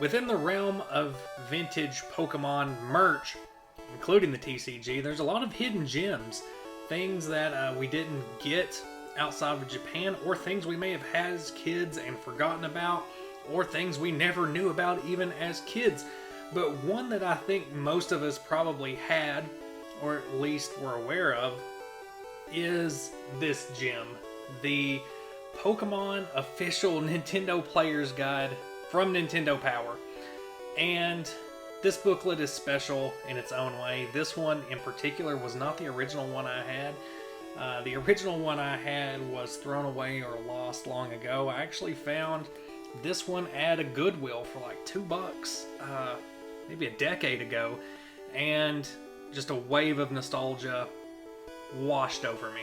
Within the realm of vintage Pokemon merch, including the TCG, there's a lot of hidden gems. Things that we didn't get outside of Japan, or things we may have had as kids and forgotten about, or things we never knew about even as kids. But one that I think most of us probably had, or at least were aware of, is this gem. The Pokemon Official Nintendo Player's Guide from Nintendo Power. And this booklet is special in its own way. This one in particular was not the original one I had. The original one I had was thrown away or lost long ago. I actually found this one at a Goodwill for like $2, maybe a decade ago, and just a wave of nostalgia washed over me.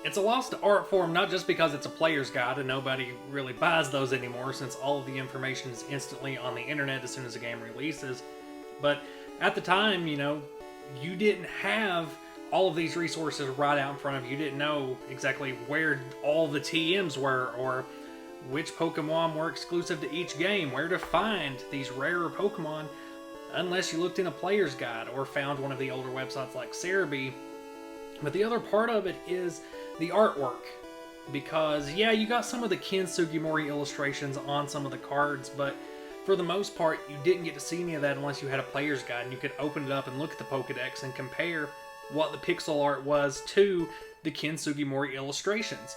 It's a lost art form, not just because it's a player's guide and nobody really buys those anymore since all of the information is instantly on the internet as soon as the game releases, but at the time, you know, you didn't have all of these resources right out in front of you. You didn't know exactly where all the TMs were, or which Pokemon were exclusive to each game, where to find these rarer Pokemon, unless you looked in a player's guide or found one of the older websites like Cerebi. But the other part of it is the artwork, because yeah, you got some of the Ken Sugimori illustrations on some of the cards, but for the most part you didn't get to see any of that unless you had a player's guide and you could open it up and look at the Pokedex and compare what the pixel art was to the Ken Sugimori illustrations.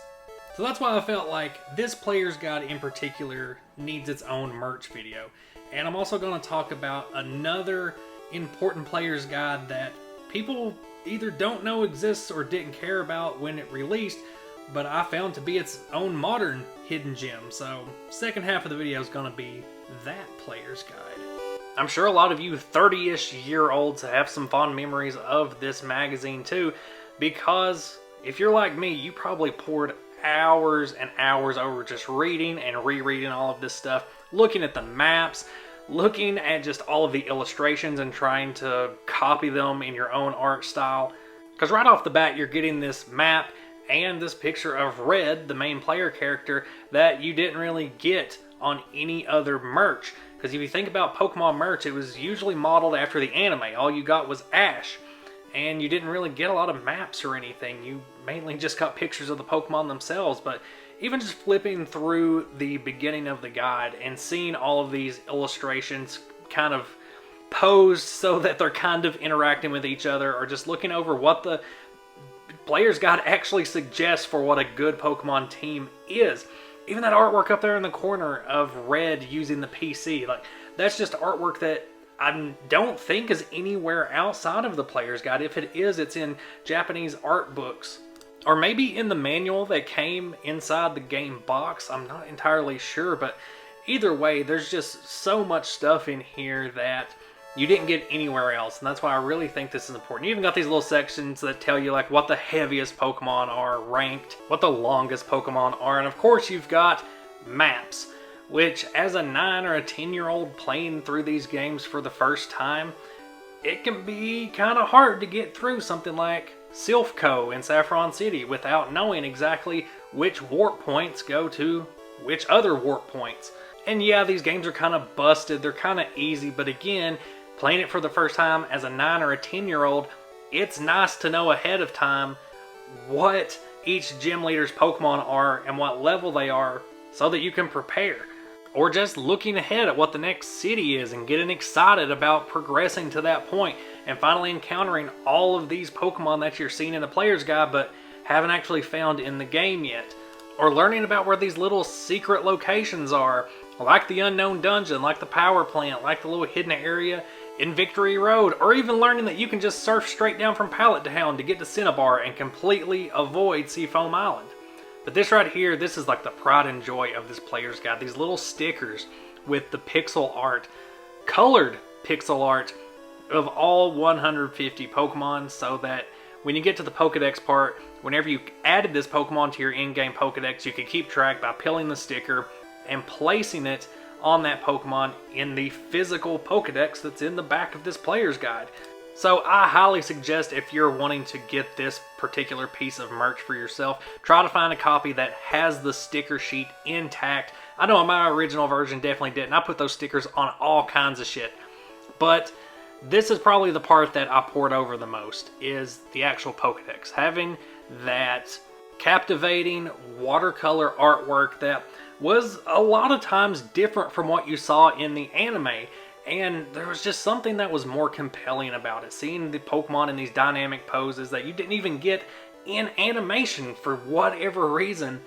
So that's why I felt like this player's guide in particular needs its own merch video. And I'm also going to talk about another important player's guide that people either don't know exists or didn't care about when it released, but I found to be its own modern hidden gem. So second half of the video is going to be that player's guide. I'm sure a lot of you 30-ish year olds have some fond memories of this magazine too, because if you're like me, you probably poured hours and hours over just reading and rereading all of this stuff, looking at the maps, looking at just all of the illustrations and trying to copy them in your own art style. Because right off the bat, you're getting this map and this picture of Red, the main player character, that you didn't really get on any other merch. Because if you think about Pokemon merch, it was usually modeled after the anime. All you got was Ash, and you didn't really get a lot of maps or anything. You mainly just got pictures of the Pokemon themselves. But even just flipping through the beginning of the guide and seeing all of these illustrations kind of posed so that they're kind of interacting with each other, or just looking over what the player's guide actually suggests for what a good Pokemon team is. Even that artwork up there in the corner of Red using the PC, like, that's just artwork that I don't think is anywhere outside of the player's guide. If it is, it's in Japanese art books, or maybe in the manual that came inside the game box. I'm not entirely sure, but either way, there's just so much stuff in here that you didn't get anywhere else, and that's why I really think this is important. You even got these little sections that tell you like what the heaviest Pokemon are ranked, what the longest Pokemon are, and of course you've got maps, which as a 9 or a 10-year-old playing through these games for the first time, it can be kind of hard to get through something like Silphco in Saffron City without knowing exactly which warp points go to which other warp points. And yeah, these games are kind of busted, they're kind of easy, but again, playing it for the first time as a 9 or a 10-year-old, it's nice to know ahead of time what each gym leader's Pokemon are and what level they are so that you can prepare. Or just looking ahead at what the next city is and getting excited about progressing to that point and finally encountering all of these Pokemon that you're seeing in the player's guide but haven't actually found in the game yet. Or learning about where these little secret locations are, like the unknown dungeon, like the power plant, like the little hidden area in Victory Road, or even learning that you can just surf straight down from Pallet Town to get to Cinnabar and completely avoid Seafoam Island. But this right here, this is like the pride and joy of this player's guide. These little stickers with the pixel art, colored pixel art of all 150 Pokemon, so that when you get to the Pokedex part, whenever you added this Pokemon to your in-game Pokedex, you could keep track by peeling the sticker and placing it on that Pokemon in the physical Pokedex that's in the back of this player's guide. So I highly suggest, if you're wanting to get this particular piece of merch for yourself, try to find a copy that has the sticker sheet intact. I know my original version definitely didn't. I put those stickers on all kinds of shit. But this is probably the part that I poured over the most, is the actual Pokedex. Having that captivating watercolor artwork that was a lot of times different from what you saw in the anime. And there was just something that was more compelling about it. Seeing the Pokemon in these dynamic poses that you didn't even get in animation for whatever reason.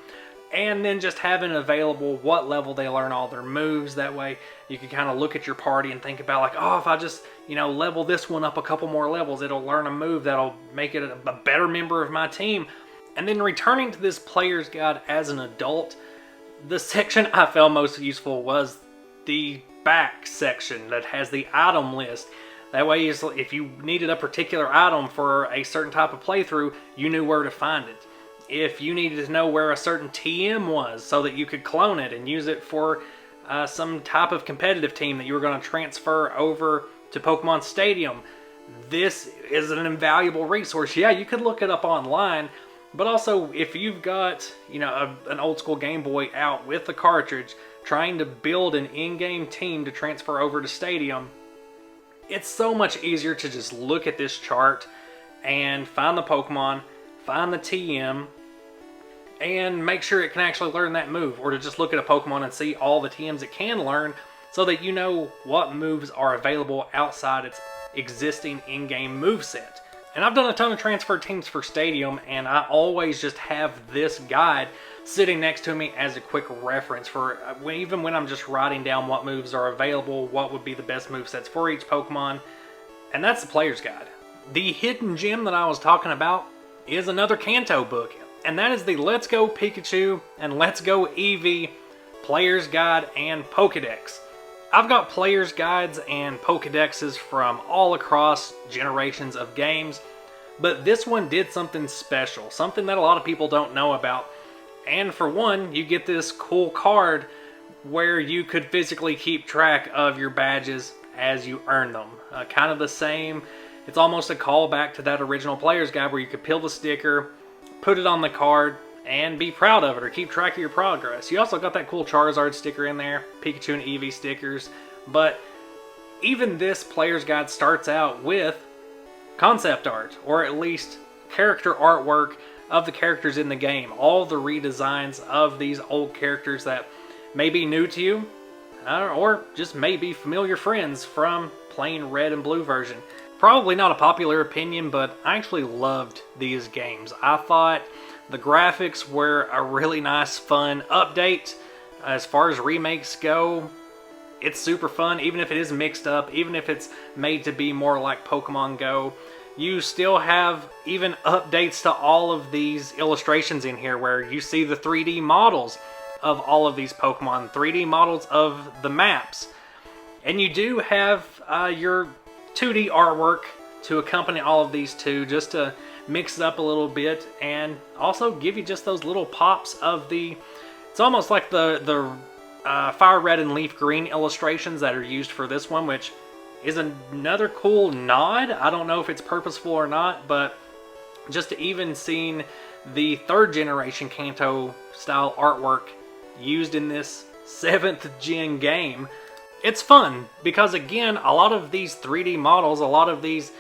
And then just having available what level they learn all their moves. That way you can kind of look at your party and think about like, oh, if I just, you know, level this one up a couple more levels, it'll learn a move that'll make it a better member of my team. And then returning to this player's guide as an adult, the section I found most useful was the back section that has the item list. That way, if you needed a particular item for a certain type of playthrough, you knew where to find it. If you needed to know where a certain TM was so that you could clone it and use it for some type of competitive team that you were going to transfer over to Pokemon Stadium, this is an invaluable resource. Yeah, you could look it up online, but also if you've got, you know, an old school Game Boy out with the cartridge trying to build an in-game team to transfer over to Stadium, it's so much easier to just look at this chart and find the Pokemon, find the TM, and make sure it can actually learn that move, or to just look at a Pokemon and see all the TMs it can learn so that you know what moves are available outside its existing in-game moveset. And I've done a ton of transfer teams for Stadium, and I always just have this guide sitting next to me as a quick reference for even when I'm just writing down what moves are available, what would be the best movesets for each Pokemon, and that's the player's guide. The hidden gem that I was talking about is another Kanto book, and that is the Let's Go Pikachu and Let's Go Eevee Player's Guide and Pokedex. I've got Player's Guides and Pokedexes from all across generations of games, but this one did something special, something that a lot of people don't know about. And for one, you get this cool card where you could physically keep track of your badges as you earn them. Kind of the same, it's almost a callback to that original Player's Guide where you could peel the sticker, put it on the card, and be proud of it or keep track of your progress. You also got that cool Charizard sticker in there, Pikachu and Eevee stickers, but even this Player's Guide starts out with concept art, or at least character artwork of the characters in the game. All the redesigns of these old characters that may be new to you, or just may be familiar friends from playing Red and Blue version. Probably not a popular opinion, but I actually loved these games. I thought the graphics were a really nice, fun update. As far as remakes go, it's super fun, even if it is mixed up, even if it's made to be more like Pokemon Go. You still have even updates to all of these illustrations in here where you see the 3D models of all of these Pokemon, 3D models of the maps. And you do have your 2D artwork to accompany all of these too, just to mix it up a little bit and also give you just those little pops of the, it's almost like the Fire Red and Leaf Green illustrations that are used for this one, which is another cool nod. I don't know if it's purposeful or not, but just even seeing the 3rd generation Kanto style artwork used in this 7th gen game, it's fun because again, a lot of these 3D models, a lot of these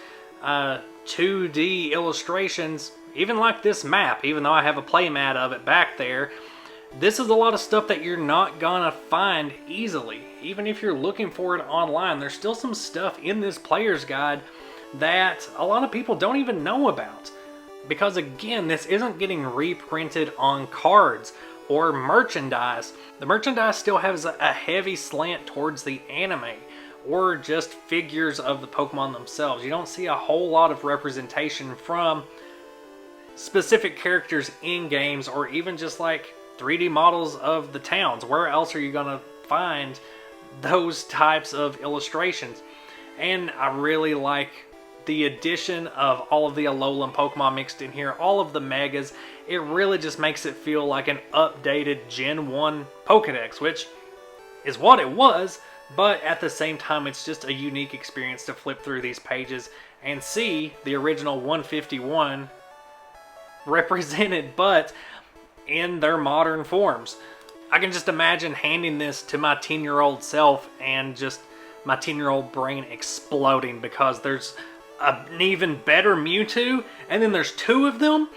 2D illustrations, even like this map, even though I have a playmat of it back there, this is a lot of stuff that you're not gonna find easily. Even if you're looking for it online, there's still some stuff in this player's guide that a lot of people don't even know about. Because again, this isn't getting reprinted on cards or merchandise. The merchandise still has a heavy slant towards the anime or just figures of the Pokemon themselves. You don't see a whole lot of representation from specific characters in games or even just like 3D models of the towns. Where else are you going to find those types of illustrations? And I really like the addition of all of the Alolan Pokemon mixed in here, all of the Megas. It really just makes it feel like an updated Gen 1 Pokedex, which is what it was, but at the same time it's just a unique experience to flip through these pages and see the original 151 represented, but in their modern forms. I can just imagine handing this to my 10-year-old self and just my 10-year-old brain exploding because there's an even better Mewtwo, and then there's 2 of them,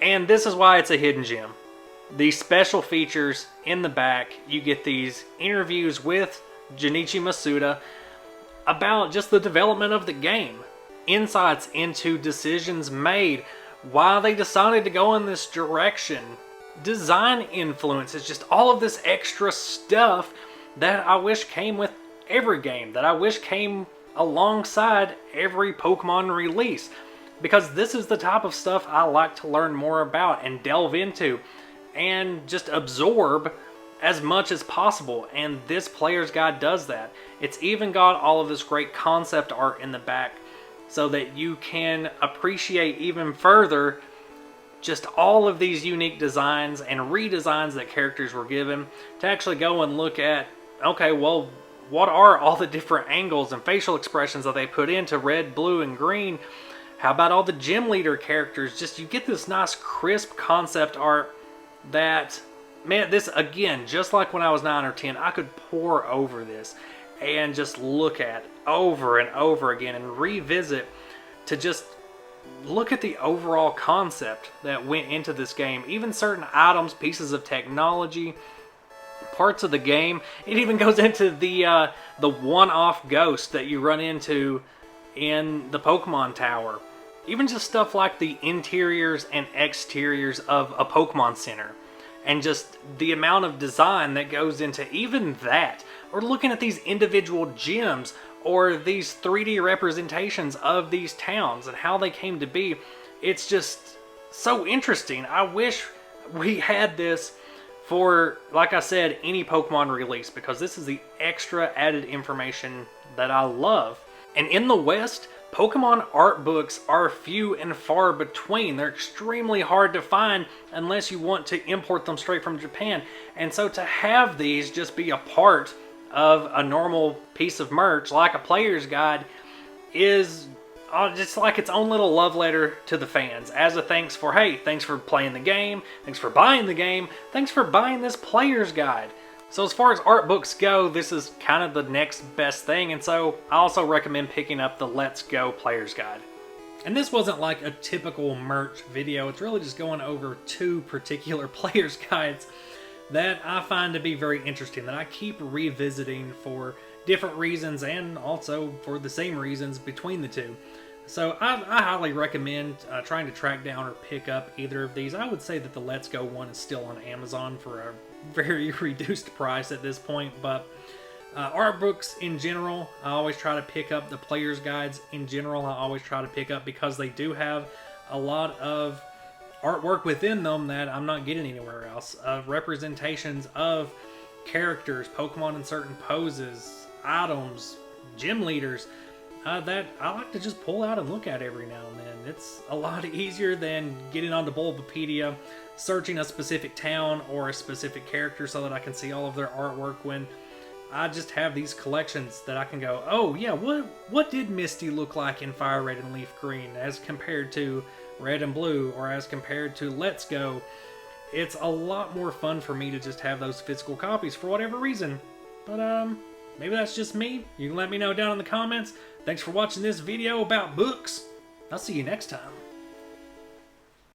and this is why it's a hidden gem. These special features in the back, you get these interviews with Junichi Masuda about just the development of the game, insights into decisions made, why they decided to go in this direction, design influences, just all of this extra stuff that I wish came with every game, that I wish came alongside every Pokemon release. Because this is the type of stuff I like to learn more about and delve into and just absorb as much as possible, and this player's guide does that. It's even got all of this great concept art in the back so that you can appreciate even further just all of these unique designs and redesigns that characters were given, to actually go and look at, okay, well, what are all the different angles and facial expressions that they put into red, blue, and green? How about all the gym leader characters? Just, you get this nice crisp concept art that, man, this, again, just like when I was 9 or 10, I could pore over this and just look at over and over again and revisit to just look at the overall concept that went into this game. Even certain items, pieces of technology, parts of the game. It even goes into the one-off ghost that you run into in the Pokemon Tower. Even just stuff like the interiors and exteriors of a Pokemon Center. And just the amount of design that goes into even that. Or looking at these individual gyms, or these 3D representations of these towns and how they came to be. It's just so interesting. I wish we had this for, like I said, any Pokemon release, because this is the extra added information that I love. And in the West, Pokemon art books are few and far between. They're extremely hard to find unless you want to import them straight from Japan. And so to have these just be a part of a normal piece of merch, like a player's guide, is just like its own little love letter to the fans. As a thanks for, hey, thanks for playing the game, thanks for buying the game, thanks for buying this player's guide. So as far as art books go, this is kind of the next best thing, and so I also recommend picking up the Let's Go Player's Guide. And this wasn't like a typical merch video, it's really just going over 2 particular player's guides that I find to be very interesting, that I keep revisiting for different reasons and also for the same reasons between the 2. So I highly recommend trying to track down or pick up either of these. I would say that the Let's Go one is still on Amazon for a very reduced price at this point, but art books in general, I always try to pick up. The player's guides in general, I always try to pick up, because they do have a lot of artwork within them that I'm not getting anywhere else. Representations of characters, Pokemon in certain poses, items, gym leaders, that I like to just pull out and look at every now and then. It's a lot easier than getting onto Bulbapedia, searching a specific town or a specific character so that I can see all of their artwork, when I just have these collections that I can go, oh yeah, what did Misty look like in Fire Red and Leaf Green as compared to Red and Blue, or as compared to Let's Go. It's a lot more fun for me to just have those physical copies for whatever reason. But maybe that's just me. You can let me know down in the comments. Thanks for watching this video about books. I'll see you next time.